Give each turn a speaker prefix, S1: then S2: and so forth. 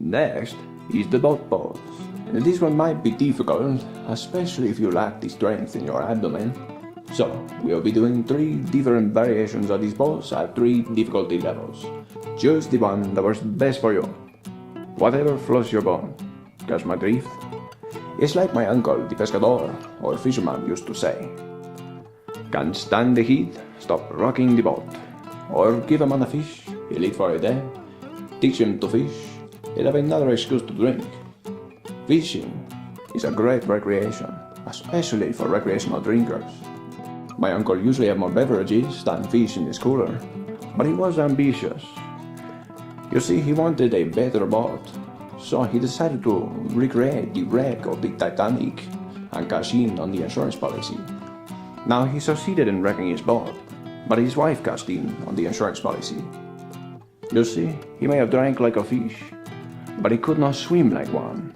S1: Next is the boat pose. This one might be difficult, especially if you lack the strength in your abdomen. So, we'll be doing 3 different variations of this pose at 3 difficulty levels. Choose the one that works best for you. Whatever floats your boat. Catch my drift? It's like my uncle, the pescador, or fisherman, used to say. Can't stand the heat? Stop rocking the boat. Or give a man a fish, he'll eat for a day. Teach him to fish, he'll have another excuse to drink. Fishing is a great recreation, especially for recreational drinkers. My uncle usually had more beverages than fish in his cooler, but he was ambitious. You see, he wanted a better boat, so he decided to recreate the wreck of the Titanic and cash in on the insurance policy. Now he succeeded in wrecking his boat, but his wife cashed in on the insurance policy. You see, he may have drank like a fish, but he could not swim like one.